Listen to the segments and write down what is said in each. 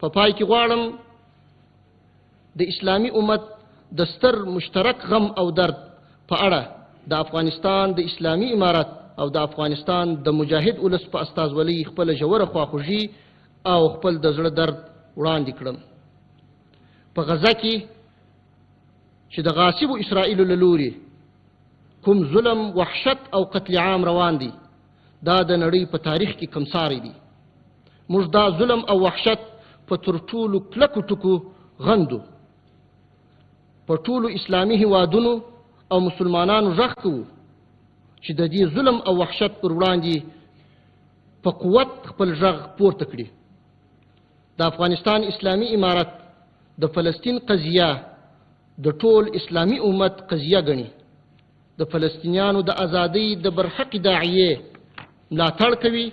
په پای کې غواړم د اسلامي امت د ستر مشترک غم او درد په اړه د افغانستان د اسلامي امارت او د افغانستان د مجاهد ولس په استازولۍ خپل ژوره خواخوږي او خپل د زړه درد وړاندې کړم. په غزه کې چې د غاصبو اسرائیلو له لوري کوم ظلم، وحشت او قتل عام روان دي، دا د نړۍ په تاریخ کې کمساری دي. موږ دا ظلم او وحشت په تر ټولو کلکو ټکو غندو. په ټولو اسلامي هیوادونو او مسلمانانو غږ کوو چې د دې ظلم او وحشت پر وړاندې په قوت خپل غږ پورته کړي. د افغانستان اسلامي امارت د فلسطین قضیه د ټول اسلامي امت قضیه ګڼي. د فلسطینیانو د ازادۍ د برحق داعیې ملاتړ کوي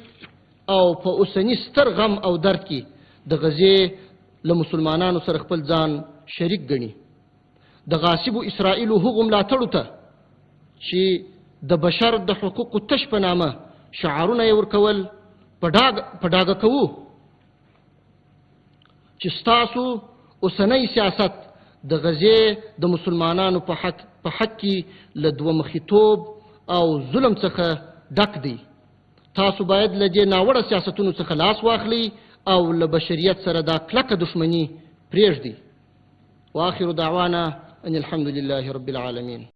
او په اوسني ستر غم او درد کې د غزې له مسلمانانو سره خپل ځان شریک ګڼي. د غاصبو اسرائیلو هغو ملاتړو ته چې د بشر د حقوقو تش په نامه شعارونه یې ورکول په ډاګه کوو چې ستاسو اوسنی سیاست د غزې د مسلمانانو په حق کې له دوه مخیتوب او ظلم څخه ډک دی. تاسو باید له دې ناوړه سیاستونو څخه لاس واخلئ او له بشریت سره دا کلکه دښمني پرېږدئ. واخر دعوانا ان الحمد لله رب العالمين.